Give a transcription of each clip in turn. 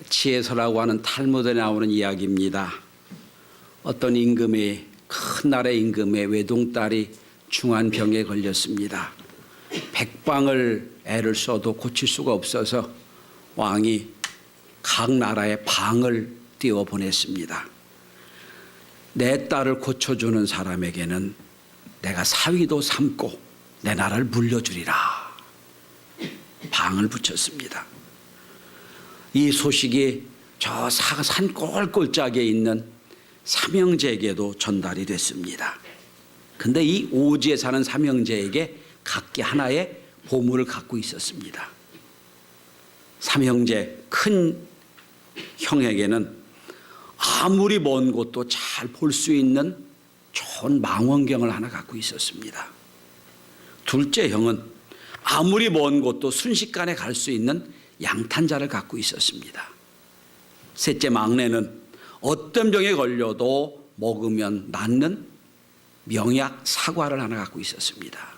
지혜서라고 하는 탈무드에 나오는 이야기입니다. 어떤 임금이 큰 나라의 임금의 외동딸이 중한 병에 걸렸습니다. 백방을 애를 써도 고칠 수가 없어서 왕이 각 나라에 방을 띄워 보냈습니다. 내 딸을 고쳐주는 사람에게는 내가 사위도 삼고 내 나라를 물려주리라. 방을 붙였습니다. 이 소식이 저 산 꼴꼴짝에 있는 삼형제에게도 전달이 됐습니다. 근데 이 오지에 사는 삼형제에게 각기 하나의 보물을 갖고 있었습니다. 삼형제 큰 형에게는 아무리 먼 곳도 잘 볼 수 있는 좋은 망원경을 하나 갖고 있었습니다. 둘째 형은 아무리 먼 곳도 순식간에 갈 수 있는 양탄자를 갖고 있었습니다. 셋째 막내는 어떤 병에 걸려도 먹으면 낫는 명약 사과를 하나 갖고 있었습니다.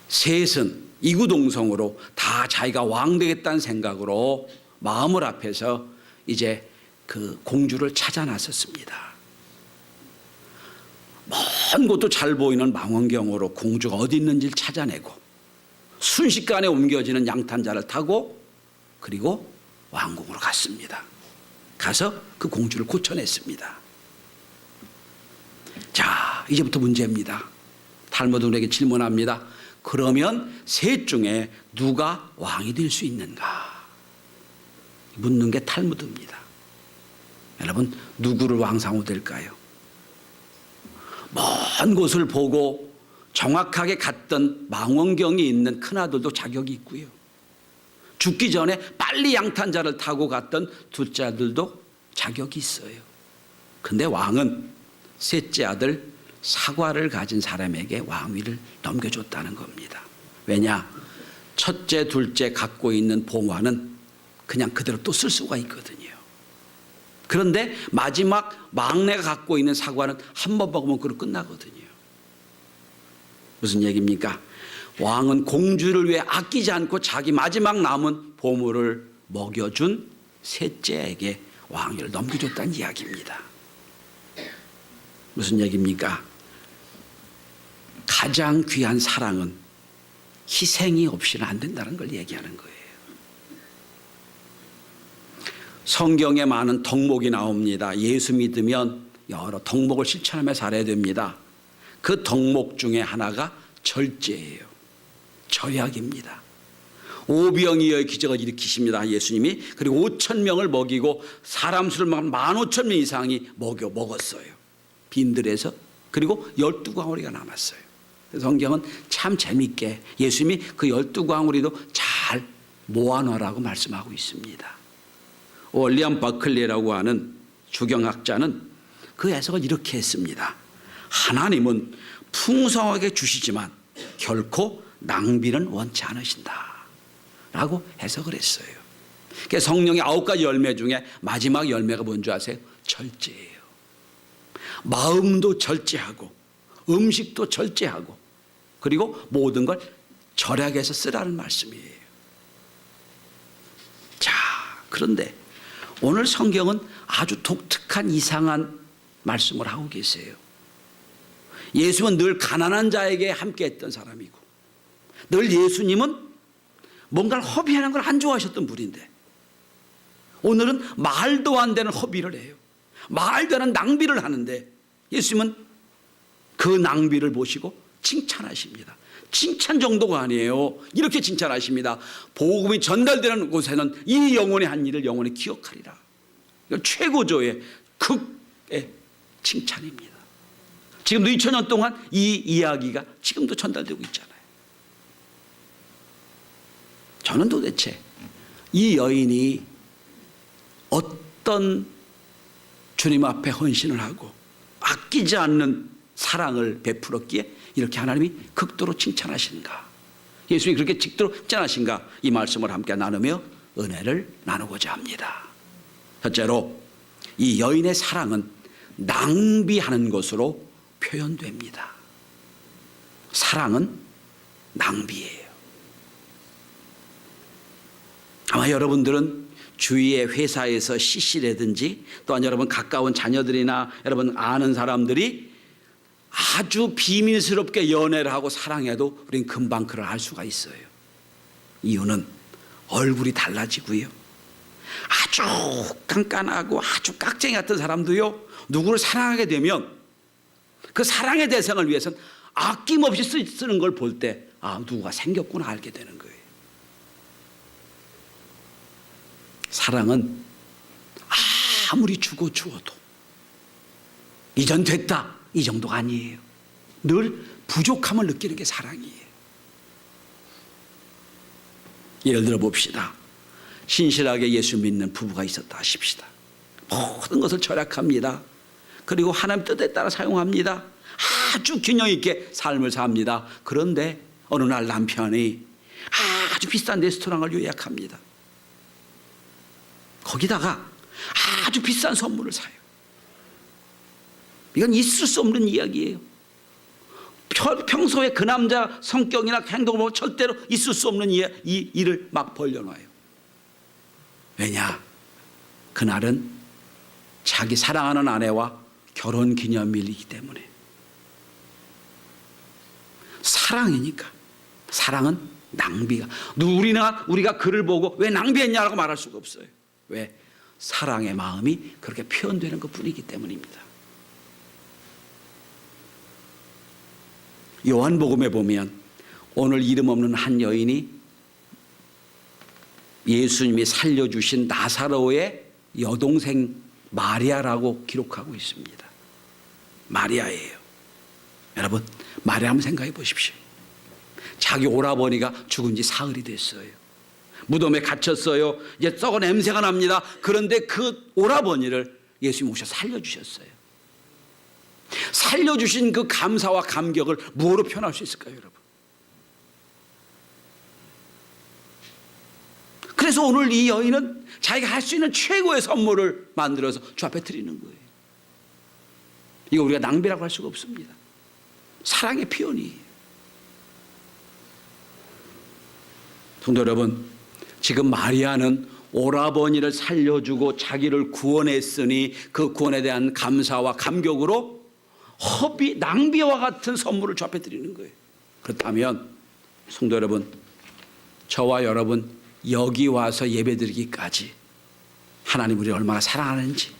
셋은 이구동성으로 다 자기가 왕 되겠다는 생각으로 마음을 합해서 이제 그 공주를 찾아 나섰습니다. 먼 곳도 잘 보이는 망원경으로 공주가 어디 있는지를 찾아내고 순식간에 옮겨지는 양탄자를 타고 그리고 왕궁으로 갔습니다. 가서 그 공주를 고쳐냈습니다. 자, 이제부터 문제입니다. 탈무드에게 질문합니다. 그러면 셋 중에 누가 왕이 될 수 있는가? 묻는 게 탈무드입니다. 여러분, 누구를 왕상으로 될까요? 먼 곳을 보고 정확하게 갔던 망원경이 있는 큰아들도 자격이 있고요. 죽기 전에 빨리 양탄자를 타고 갔던 둘째 아들도 자격이 있어요. 근데 왕은 셋째 아들 사과를 가진 사람에게 왕위를 넘겨줬다는 겁니다. 왜냐? 첫째, 둘째 갖고 있는 봉화는 그냥 그대로 또 쓸 수가 있거든요. 그런데 마지막 막내가 갖고 있는 사과는 한 번 먹으면 그로 끝나거든요. 무슨 얘기입니까? 왕은 공주를 위해 아끼지 않고 자기 마지막 남은 보물을 먹여준 셋째에게 왕위를 넘겨줬다는 이야기입니다. 무슨 얘기입니까? 가장 귀한 사랑은 희생이 없이는 안 된다는 걸 얘기하는 거예요. 성경에 많은 덕목이 나옵니다. 예수 믿으면 여러 덕목을 실천하며 살아야 됩니다. 그 덕목 중에 하나가 절제예요. 절약입니다. 오병이어의 기적을 일으키십니다. 예수님이. 그리고 5,000명을 먹이고 사람 수를 15,000명 이상이 먹었어요. 빈들에서. 그리고 12광우리가 남았어요. 성경은 참 재밌게 예수님이 그 12광우리도 잘 모아놓으라고 말씀하고 있습니다. 월리엄 버클리라고 하는 주경학자는 그 해석을 이렇게 했습니다. 하나님은 풍성하게 주시지만 결코 낭비는 원치 않으신다 라고 해석을 했어요. 그러니까 성령의 9가지 열매 중에 마지막 열매가 뭔지 아세요? 절제예요. 마음도 절제하고 음식도 절제하고 그리고 모든 걸 절약해서 쓰라는 말씀이에요. 자, 그런데 오늘 성경은 아주 독특한 이상한 말씀을 하고 계세요. 예수는 늘 가난한 자에게 함께했던 사람이고 늘 예수님은 뭔가를 허비하는 걸 안 좋아하셨던 분인데 오늘은 말도 안 되는 허비를 해요. 말도 안 되는 낭비를 하는데 예수님은 그 낭비를 보시고 칭찬하십니다. 칭찬 정도가 아니에요. 이렇게 칭찬하십니다. 복음이 전달되는 곳에는 이 영혼의 한 일을 영원히 기억하리라. 이건 최고조의 극의 칭찬입니다. 지금도 2000년 동안 이 이야기가 지금도 전달되고 있잖아요. 저는 도대체 이 여인이 어떤 주님 앞에 헌신을 하고 아끼지 않는 사랑을 베풀었기에 이렇게 하나님이 극도로 칭찬하시는가, 예수님이 그렇게 극도로 칭찬하신가, 이 말씀을 함께 나누며 은혜를 나누고자 합니다. 첫째로 이 여인의 사랑은 낭비하는 것으로 표현됩니다. 사랑은 낭비예요. 아마 여러분들은 주위의 회사에서 CC라든지 또한 여러분 가까운 자녀들이나 여러분 아는 사람들이 아주 비밀스럽게 연애를 하고 사랑해도 우린 금방 그걸 알 수가 있어요. 이유는 얼굴이 달라지고요. 아주 깐깐하고 아주 깍쟁이 같은 사람도요, 누구를 사랑하게 되면 그 사랑의 대상을 위해서는 아낌없이 쓰는 걸 볼 때 누가 생겼구나 알게 되는 거예요. 사랑은 아무리 주고 주어도 이전 됐다 이 정도가 아니에요. 늘 부족함을 느끼는 게 사랑이에요. 예를 들어 봅시다. 신실하게 예수 믿는 부부가 있었다 하십시다. 모든 것을 절약합니다. 그리고 하나님 뜻에 따라 사용합니다. 아주 균형 있게 삶을 삽니다. 그런데 어느 날 남편이 아주 비싼 레스토랑을 예약합니다. 거기다가 아주 비싼 선물을 사요. 이건 있을 수 없는 이야기예요. 평소에 그 남자 성격이나 행동을 보면 절대로 있을 수 없는 이 일을 막 벌려놔요. 왜냐? 그날은 자기 사랑하는 아내와 결혼기념일이기 때문에. 사랑이니까. 사랑은 낭비가. 우리가 그를 보고 왜 낭비했냐라고 말할 수가 없어요. 왜? 사랑의 마음이 그렇게 표현되는 것 뿐이기 때문입니다. 요한복음에 보면 오늘 이름 없는 한 여인이 예수님이 살려주신 나사로의 여동생 마리아라고 기록하고 있습니다. 마리아예요. 여러분, 마리아 한번 생각해 보십시오. 자기 오라버니가 죽은 지 사흘이 됐어요. 무덤에 갇혔어요. 이제 썩은 냄새가 납니다. 그런데 그 오라버니를 예수님이 오셔서 살려주셨어요. 살려주신 그 감사와 감격을 무엇으로 표현할 수 있을까요, 여러분? 그래서 오늘 이 여인은 자기가 할 수 있는 최고의 선물을 만들어서 주 앞에 드리는 거예요. 이거 우리가 낭비라고 할 수가 없습니다. 사랑의 표현이에요. 성도 여러분, 지금 마리아는 오라버니를 살려주고 자기를 구원했으니 그 구원에 대한 감사와 감격으로 낭비와 같은 선물을 주 앞에 드리는 거예요. 그렇다면 성도 여러분, 저와 여러분 여기 와서 예배드리기까지 하나님 우리를 얼마나 사랑하는지,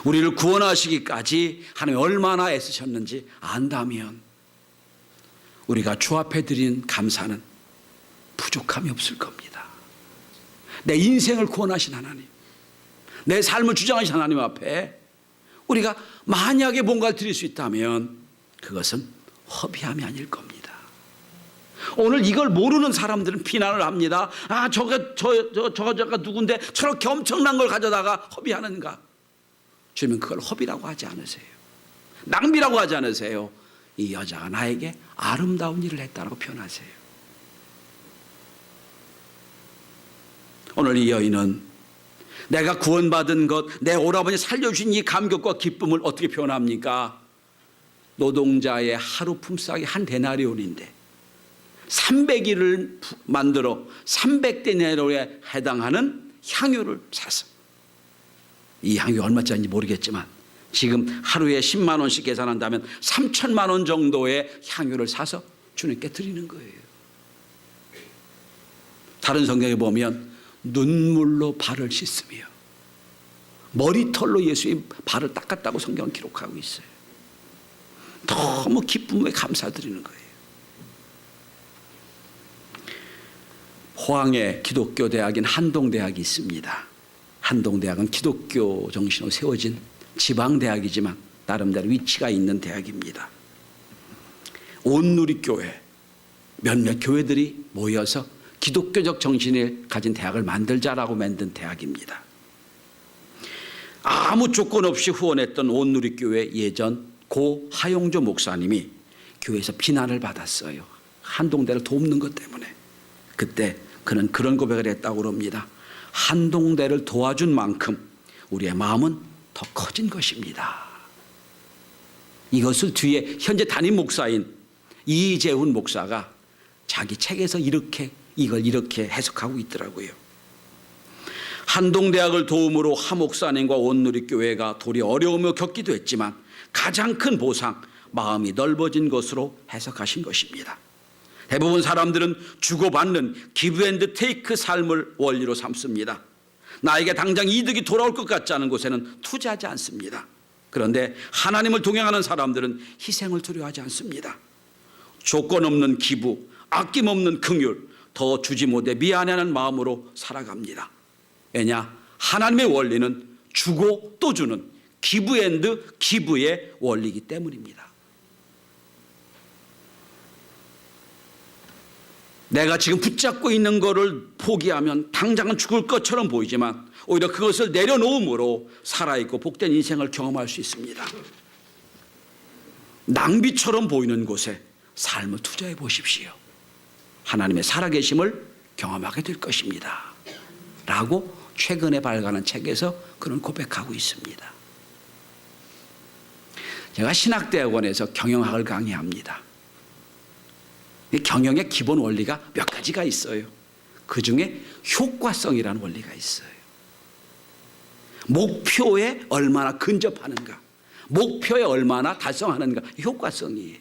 우리를 구원하시기까지 하나님 얼마나 애쓰셨는지 안다면 우리가 주 앞에 드린 감사는 부족함이 없을 겁니다. 내 인생을 구원하신 하나님, 내 삶을 주장하신 하나님 앞에 우리가 만약에 뭔가를 드릴 수 있다면 그것은 허비함이 아닐 겁니다. 오늘 이걸 모르는 사람들은 비난을 합니다. 저가 누군데 저렇게 엄청난 걸 가져다가 허비하는가? 주님은 그걸 허비라고 하지 않으세요. 낭비라고 하지 않으세요. 이 여자가 나에게 아름다운 일을 했다고 표현하세요. 오늘 이 여인은 내가 구원받은 것, 내 오라버니 살려주신 이 감격과 기쁨을 어떻게 표현합니까? 노동자의 하루 품삯이 한 데나리온인데 300일을 만들어 300데나리온에 해당하는 향유를 사서, 이 향유 얼마짜리인지 모르겠지만 지금 하루에 10만 원씩 계산한다면 3천만 원 정도의 향유를 사서 주님께 드리는 거예요. 다른 성경에 보면 눈물로 발을 씻으며 머리털로 예수의 발을 닦았다고 성경은 기록하고 있어요. 너무 기쁨에 감사드리는 거예요. 포항에 기독교 대학인 한동대학이 있습니다. 한동대학은 기독교 정신으로 세워진 지방대학이지만 나름대로 위치가 있는 대학입니다. 온누리교회 몇몇 교회들이 모여서 기독교적 정신을 가진 대학을 만들자라고 만든 대학입니다. 아무 조건 없이 후원했던 온누리교회 예전 고 하용조 목사님이 교회에서 비난을 받았어요. 한동대를 돕는 것 때문에. 그때 그는 그런 고백을 했다고 합니다. 한동대를 도와준 만큼 우리의 마음은 더 커진 것입니다. 이것을 뒤에 현재 담임 목사인 이재훈 목사가 자기 책에서 이걸 이렇게 해석하고 있더라고요. 한동대학을 도움으로 하 목사님과 온누리교회가 도리 어려움을 겪기도 했지만 가장 큰 보상, 마음이 넓어진 것으로 해석하신 것입니다. 대부분 사람들은 주고받는 기브 앤드 테이크 삶을 원리로 삼습니다. 나에게 당장 이득이 돌아올 것 같지 않은 곳에는 투자하지 않습니다. 그런데 하나님을 동행하는 사람들은 희생을 두려워하지 않습니다. 조건 없는 기부, 아낌없는 긍휼, 더 주지 못해 미안해하는 마음으로 살아갑니다. 왜냐? 하나님의 원리는 주고 또 주는 기브 앤드 기브의 원리이기 때문입니다. 내가 지금 붙잡고 있는 것을 포기하면 당장은 죽을 것처럼 보이지만 오히려 그것을 내려놓음으로 살아있고 복된 인생을 경험할 수 있습니다. 낭비처럼 보이는 곳에 삶을 투자해 보십시오. 하나님의 살아계심을 경험하게 될 것입니다. 라고 최근에 발간한 책에서 그런 고백하고 있습니다. 제가 신학대학원에서 경영학을 강의합니다. 경영의 기본 원리가 몇 가지가 있어요. 그 중에 효과성이라는 원리가 있어요. 목표에 얼마나 근접하는가, 목표에 얼마나 달성하는가, 효과성이에요.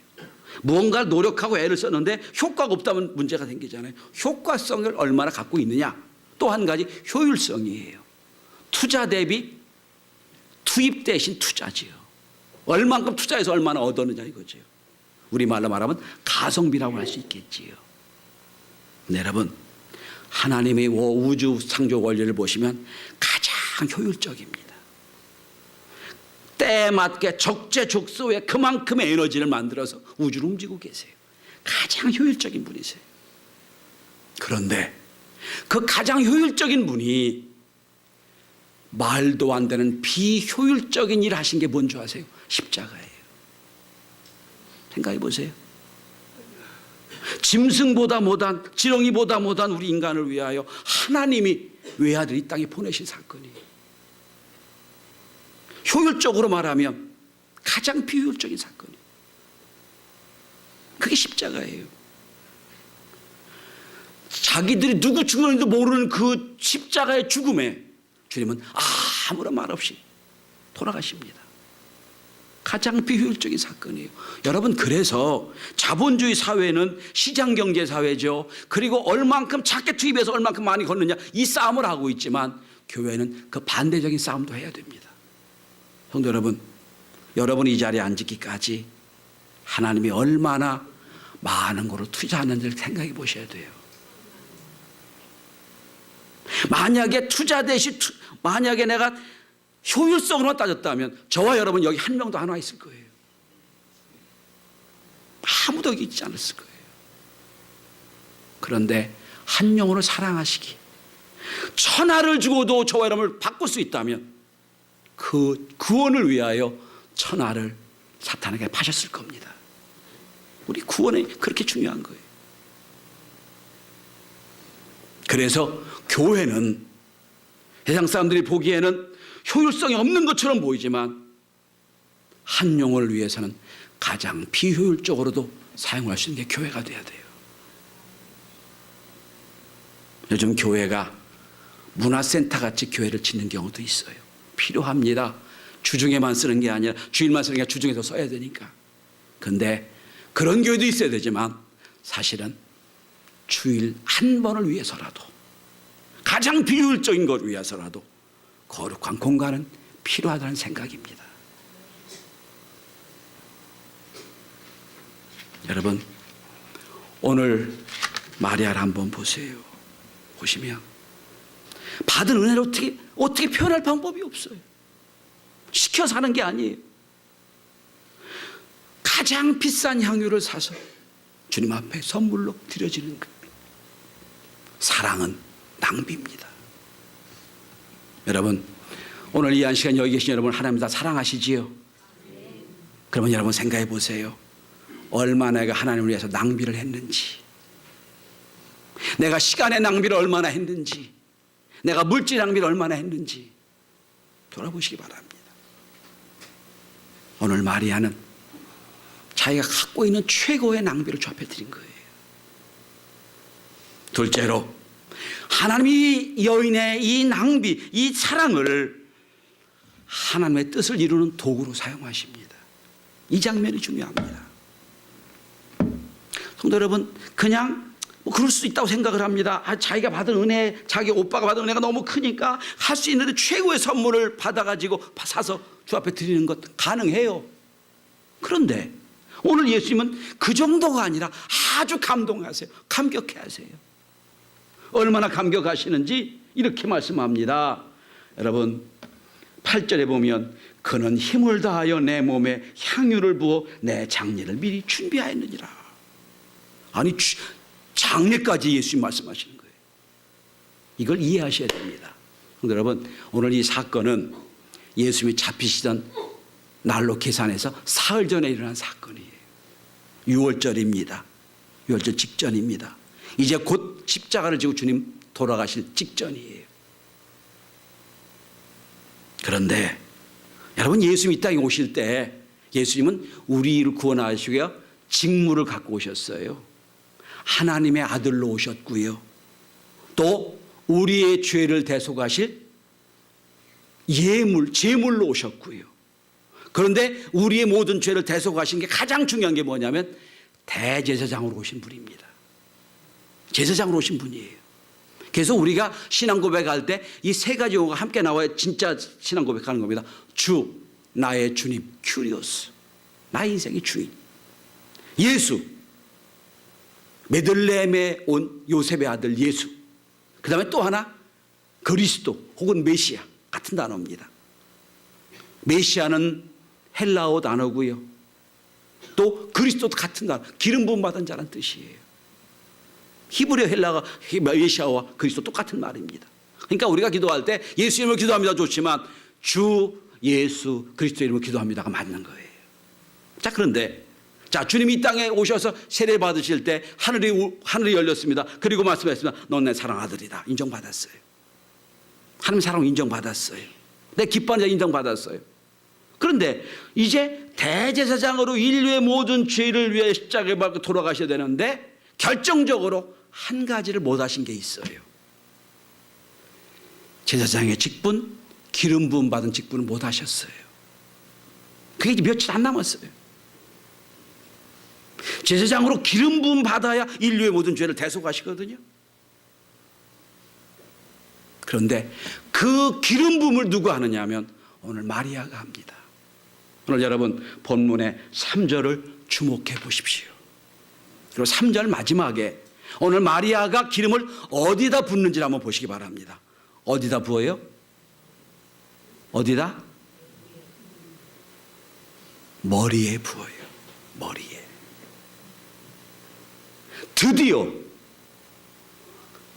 무언가를 노력하고 애를 썼는데 효과가 없다면 문제가 생기잖아요. 효과성을 얼마나 갖고 있느냐. 또 한 가지 효율성이에요. 투자 대비 투입 대신 투자지요. 얼만큼 투자해서 얼마나 얻었느냐 이거죠. 우리말로 말하면 가성비라고 할 수 있겠지요. 네, 여러분, 하나님의 우주 창조 원리를 보시면 가장 효율적입니다. 때에 맞게 적재적소에 그만큼의 에너지를 만들어서 우주를 움직이고 계세요. 가장 효율적인 분이세요. 그런데 그 가장 효율적인 분이 말도 안 되는 비효율적인 일을 하신 게 뭔지 아세요? 십자가예요. 생각해 보세요. 짐승보다 못한, 지렁이보다 못한 우리 인간을 위하여 하나님이 외아들 이 땅에 보내신 사건이에요. 효율적으로 말하면 가장 비효율적인 사건이에요. 그게 십자가예요. 자기들이 누구 죽었는지도 모르는 그 십자가의 죽음에 주님은 아무런 말 없이 돌아가십니다. 가장 비효율적인 사건이에요. 여러분, 그래서 자본주의 사회는 시장경제 사회죠. 그리고 얼만큼 작게 투입해서 얼만큼 많이 걷느냐 이 싸움을 하고 있지만 교회는 그 반대적인 싸움도 해야 됩니다. 성도 여러분, 여러분이 이 자리에 앉기까지 하나님이 얼마나 많은 거를 투자하는지를 생각해 보셔야 돼요. 만약에 투자 대신 만약에 내가 효율성으로만 따졌다면 저와 여러분 여기 한 명도 안 와 있을 거예요. 아무도 여기 있지 않았을 거예요. 그런데 한 영혼을 사랑하시기, 천하를 주고도 저와 여러분을 바꿀 수 있다면 그 구원을 위하여 천하를 사탄에게 파셨을 겁니다. 우리 구원이 그렇게 중요한 거예요. 그래서 교회는 세상 사람들이 보기에는 효율성이 없는 것처럼 보이지만 한 영혼을 위해서는 가장 비효율적으로도 사용할 수 있는 게 교회가 돼야 돼요. 요즘 교회가 문화센터 같이 교회를 짓는 경우도 있어요. 필요합니다. 주중에만 쓰는 게 아니라 주일만 쓰는 게 아니라 주중에도 써야 되니까. 그런데 그런 교회도 있어야 되지만 사실은 주일 한 번을 위해서라도 가장 비효율적인 걸 위해서라도 거룩한 공간은 필요하다는 생각입니다. 여러분, 오늘 마리아를 한번 보세요. 보시면 받은 은혜를 어떻게 표현할 방법이 없어요. 시켜서 하는 게 아니에요. 가장 비싼 향유를 사서 주님 앞에 선물로 드려지는 겁니다. 사랑은 낭비입니다. 여러분, 오늘 이 한 시간 여기 계신 여러분 하나님 다 사랑하시지요? 그러면 여러분 생각해 보세요. 얼마나 내가 하나님을 위해서 낭비를 했는지, 내가 시간의 낭비를 얼마나 했는지, 내가 물질 낭비를 얼마나 했는지 돌아보시기 바랍니다. 오늘 마리아는 자기가 갖고 있는 최고의 낭비를 주 앞에 드린 거예요. 둘째로 하나님이 여인의 이 낭비, 이 사랑을 하나님의 뜻을 이루는 도구로 사용하십니다. 이 장면이 중요합니다. 성도 여러분, 그냥 그럴 수 있다고 생각을 합니다. 자기가 받은 은혜, 자기 오빠가 받은 은혜가 너무 크니까 할 수 있는데 최고의 선물을 받아가지고 사서 주 앞에 드리는 것 가능해요. 그런데 오늘 예수님은 그 정도가 아니라 아주 감동하세요. 감격해 하세요. 얼마나 감격하시는지 이렇게 말씀합니다. 여러분, 8절에 보면 그는 힘을 다하여 내 몸에 향유를 부어 내 장례를 미리 준비하였느니라. 아니, 장례까지 예수님 말씀하시는 거예요. 이걸 이해하셔야 됩니다. 여러분, 오늘 이 사건은 예수님이 잡히시던 날로 계산해서 사흘 전에 일어난 사건이에요. 6월절입니다. 6월절 직전입니다. 이제 곧 십자가를 지고 주님 돌아가실 직전이에요. 그런데 여러분, 예수님이 이 땅에 오실 때 예수님은 우리를 구원하시고요, 직무를 갖고 오셨어요. 하나님의 아들로 오셨고요, 또 우리의 죄를 대속하실 제물로 오셨고요. 그런데 우리의 모든 죄를 대속하신 게 가장 중요한 게 뭐냐면 대제사장으로 오신 분입니다. 제사장으로 오신 분이에요. 그래서 우리가 신앙 고백할 때 이 세 가지 용어가 함께 나와야 진짜 신앙 고백하는 겁니다. 주, 나의 주님, 큐리오스, 나의 인생의 주인. 예수, 베들레헴에 온 요셉의 아들 예수. 그 다음에 또 하나, 그리스도 혹은 메시아 같은 단어입니다. 메시아는 헬라어 단어고요, 또 그리스도도 같은 단어, 기름 부음 받은 자라는 뜻이에요. 히브리어, 헬라가 메시아와 그리스도 똑같은 말입니다. 그러니까 우리가 기도할 때 예수 이름으로 기도합니다 좋지만 주 예수 그리스도 이름으로 기도합니다가 맞는 거예요. 자, 그런데 주님이 이 땅에 오셔서 세례 받으실 때 하늘이 열렸습니다. 그리고 말씀하셨습니다. 넌 내 사랑 아들이다. 인정받았어요. 하나님 사랑 인정받았어요. 내 기뻐하는 자 인정받았어요. 그런데 이제 대제사장으로 인류의 모든 죄를 위해 십자가에 밟고 돌아가셔야 되는데 결정적으로 한 가지를 못 하신 게 있어요. 제사장의 직분, 기름 부음 받은 직분을 못 하셨어요. 그게 이제 며칠 안 남았어요. 제사장으로 기름 부음 받아야 인류의 모든 죄를 대속하시거든요. 그런데 그 기름 부음을 누가 하느냐 하면 오늘 마리아가 합니다. 오늘 여러분 본문의 3절을 주목해 보십시오. 그리고 3절 마지막에 오늘 마리아가 기름을 어디다 붓는지 한번 보시기 바랍니다. 어디다 부어요? 어디다? 머리에 부어요. 머리에. 드디어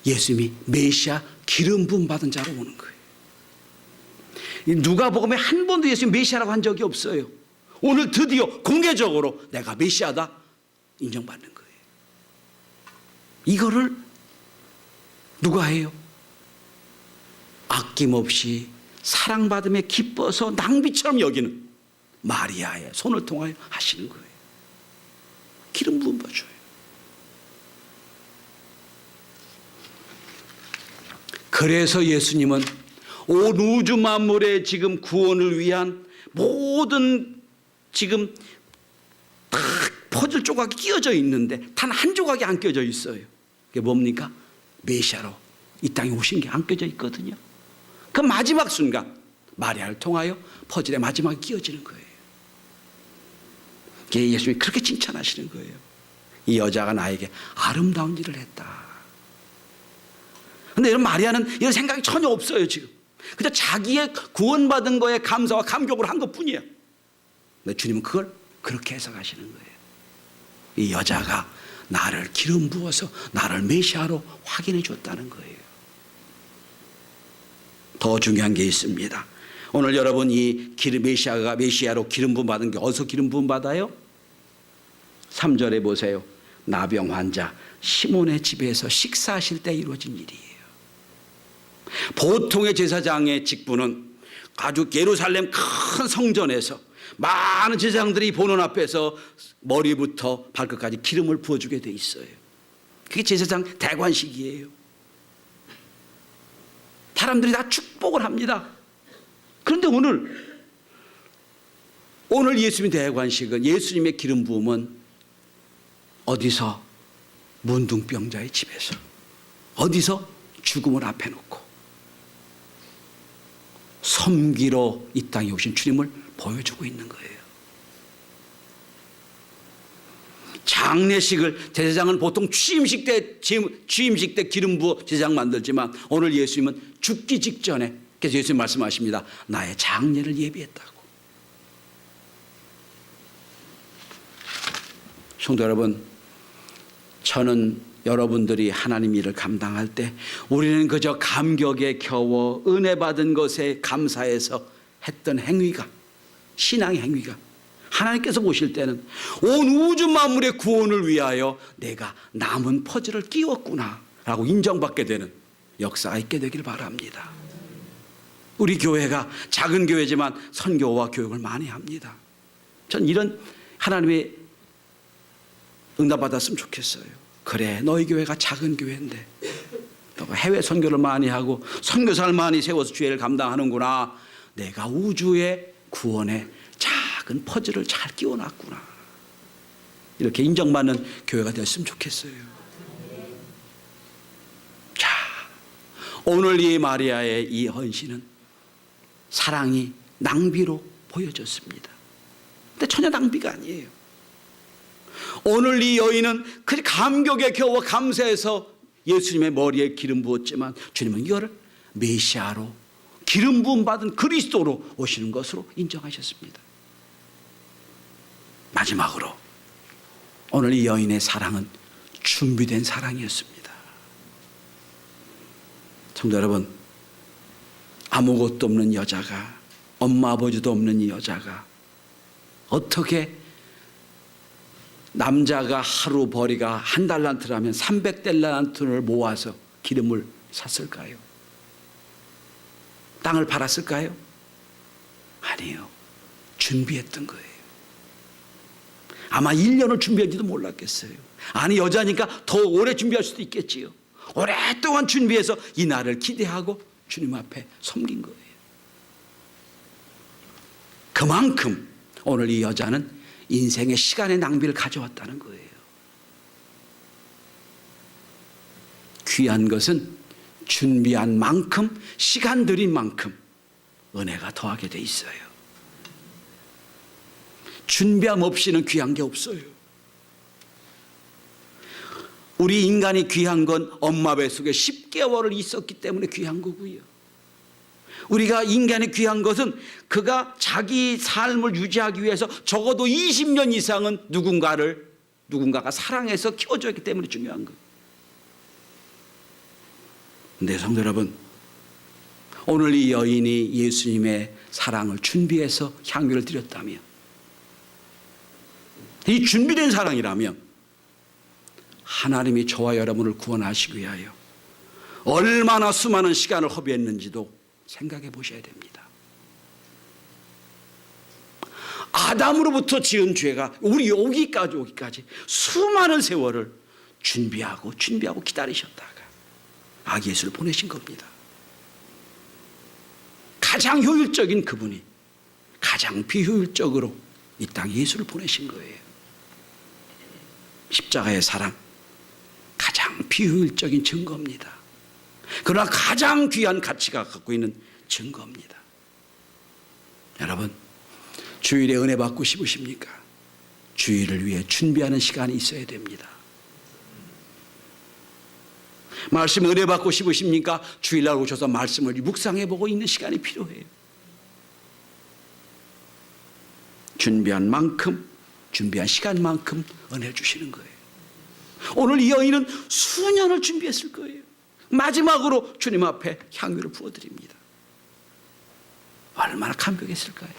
예수님이 메시아 기름 부음 받은 자로 오는 거예요. 누가복음에 한 번도 예수님 메시아라고 한 적이 없어요. 오늘 드디어 공개적으로 내가 메시아다 인정받는 거예요. 이거를 누가 해요? 아낌없이 사랑받음에 기뻐서 낭비처럼 여기는 마리아의 손을 통하여 하시는 거예요. 기름 부음 받아줘요. 그래서 예수님은 온 우주 만물의 지금 구원을 위한 모든 지금 다 퍼즐 조각이 끼어져 있는데 단 한 조각이 안 끼어져 있어요. 그게 뭡니까? 메시아로 이 땅에 오신 게 안 끼어져 있거든요. 그 마지막 순간 마리아를 통하여 퍼즐의 마지막에 끼어지는 거예요. 그게 예수님이 그렇게 칭찬하시는 거예요. 이 여자가 나에게 아름다운 일을 했다. 그런데 이런 마리아는 이런 생각이 전혀 없어요. 지금 그저 자기의 구원받은 거에 감사와 감격으로 한 것뿐이에요. 근데 주님은 그걸 그렇게 해석하시는 거예요. 이 여자가 나를 기름 부어서 나를 메시아로 확인해 줬다는 거예요. 더 중요한 게 있습니다. 오늘 여러분 이 메시아로 기름 부음 받은 게 어디서 기름 부음 받아요? 3절에 보세요. 나병 환자 시몬의 집에서 식사하실 때 이루어진 일이에요. 보통의 제사장의 직분은 아주 예루살렘 큰 성전에서 많은 제사장들이 보는 앞에서 머리부터 발끝까지 기름을 부어주게 돼 있어요. 그게 제사장 대관식이에요. 사람들이 다 축복을 합니다. 그런데 오늘 예수님 대관식은, 예수님의 기름 부음은 어디서? 문둥병자의 집에서, 어디서? 죽음을 앞에 놓고 섬기러 이 땅에 오신 주님을 보여주고 있는 거예요. 장례식을, 제사장은 보통 취임식 때 기름 부어 제사장 만들지만 오늘 예수님은 죽기 직전에, 그래서 예수님 말씀하십니다. 나의 장례를 예비했다고. 성도 여러분, 저는 여러분들이 하나님 일을 감당할 때 우리는 그저 감격에 겨워 은혜 받은 것에 감사해서 했던 행위가, 신앙의 행위가, 하나님께서 보실 때는 온 우주 만물의 구원을 위하여 내가 남은 퍼즐을 끼웠구나 라고 인정받게 되는 역사가 있게 되길 바랍니다. 우리 교회가 작은 교회지만 선교와 교육을 많이 합니다. 전 이런 하나님의 응답받았으면 좋겠어요. 그래, 너희 교회가 작은 교회인데 너가 해외 선교를 많이 하고 선교사를 많이 세워서 주의를 감당하는구나. 내가 우주의 구원에 작은 퍼즐을 잘 끼워놨구나. 이렇게 인정받는 교회가 됐으면 좋겠어요. 자, 오늘 이 마리아의 이 헌신은 사랑이 낭비로 보여졌습니다. 근데 전혀 낭비가 아니에요. 오늘 이 여인은 그 감격에 겨워 감사해서 예수님의 머리에 기름 부었지만 주님은 이거를 메시아로, 기름 부음 받은 그리스도로 오시는 것으로 인정하셨습니다. 마지막으로 오늘 이 여인의 사랑은 준비된 사랑이었습니다. 성도 여러분, 아무것도 없는 여자가, 엄마 아버지도 없는 이 여자가 어떻게 남자가 하루 벌이가 한 달란트라면 300달란트를 모아서 기름을 샀을까요? 땅을 팔았을까요? 아니요. 준비했던 거예요. 아마 1년을 준비한지도 몰랐겠어요. 아니, 여자니까 더 오래 준비할 수도 있겠지요. 오랫동안 준비해서 이 날을 기대하고 주님 앞에 섬긴 거예요. 그만큼 오늘 이 여자는 인생의 시간의 낭비를 가져왔다는 거예요. 귀한 것은 준비한 만큼, 시간 들인 만큼 은혜가 더하게 돼 있어요. 준비함 없이는 귀한 게 없어요. 우리 인간이 귀한 건 엄마 뱃속에 10개월을 있었기 때문에 귀한 거고요. 우리가 인간이 귀한 것은 그가 자기 삶을 유지하기 위해서 적어도 20년 이상은 누군가가 사랑해서 키워줬기 때문에 중요한 거예요. 근데 성도 여러분, 오늘 이 여인이 예수님의 사랑을 준비해서 향유를 드렸다면, 이 준비된 사랑이라면 하나님이 저와 여러분을 구원하시기 위하여 얼마나 수많은 시간을 허비했는지도 생각해 보셔야 됩니다. 아담으로부터 지은 죄가 우리 오기까지 수많은 세월을 준비하고 기다리셨다가 아기 예수를 보내신 겁니다. 가장 효율적인 그분이 가장 비효율적으로 이 땅에 예수를 보내신 거예요. 십자가의 사랑, 가장 비효율적인 증거입니다. 그러나 가장 귀한 가치가 갖고 있는 증거입니다. 여러분, 주일에 은혜 받고 싶으십니까? 주일을 위해 준비하는 시간이 있어야 됩니다. 말씀 은혜 받고 싶으십니까? 주일날 오셔서 말씀을 묵상해보고 있는 시간이 필요해요. 준비한 만큼, 준비한 시간만큼 은혜를 주시는 거예요. 오늘 이 여인은 수년을 준비했을 거예요. 마지막으로 주님 앞에 향유를 부어드립니다. 얼마나 감격했을까요?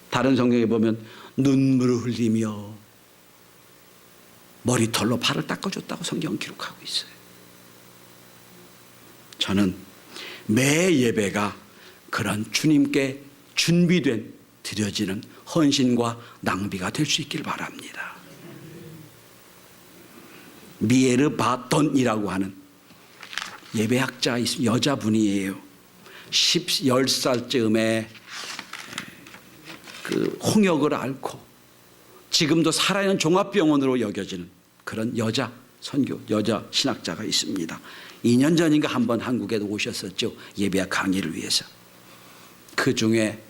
다른 성경에 보면 눈물을 흘리며 머리털로 발을 닦아줬다고 성경은 기록하고 있어요. 저는 매 예배가 그런 주님께 준비된 드려지는 헌신과 낭비가 될 수 있기를 바랍니다. 미에르 바돈이라고 하는 예배학자 여자분이에요. 10살쯤에 그 홍역을 앓고 지금도 살아있는 종합병원으로 여겨지는 그런 여자 선교, 여자 신학자가 있습니다. 2년 전인가 한번 한국에도 오셨었죠. 예배학 강의를 위해서. 그 중에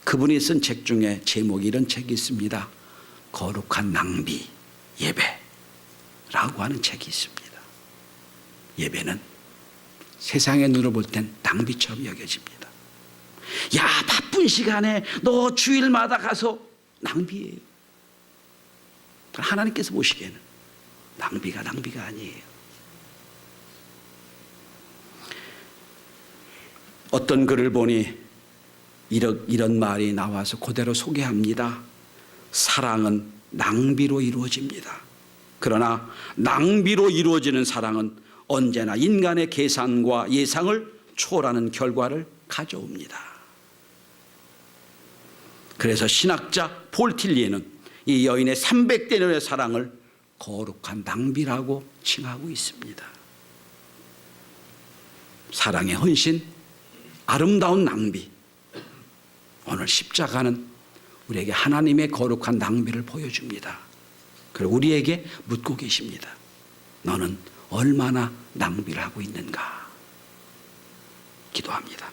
그분이 쓴 책 중에 제목이 이런 책이 있습니다. 거룩한 낭비 예배라고 하는 책이 있습니다. 예배는 세상의 눈으로 볼 땐 낭비처럼 여겨집니다. 야, 바쁜 시간에 너 주일마다 가서 낭비예요. 하나님께서 보시기에는 낭비가 아니에요. 어떤 글을 보니 이런 말이 나와서 그대로 소개합니다. 사랑은 낭비로 이루어집니다. 그러나 낭비로 이루어지는 사랑은 언제나 인간의 계산과 예상을 초월하는 결과를 가져옵니다. 그래서 신학자 폴 틸리에는 이 여인의 300대 년의 사랑을 거룩한 낭비라고 칭하고 있습니다. 사랑의 헌신, 아름다운 낭비. 오늘 십자가는 우리에게 하나님의 거룩한 낭비를 보여줍니다. 그리고 우리에게 묻고 계십니다. 너는 얼마나 낭비를 하고 있는가? 기도합니다.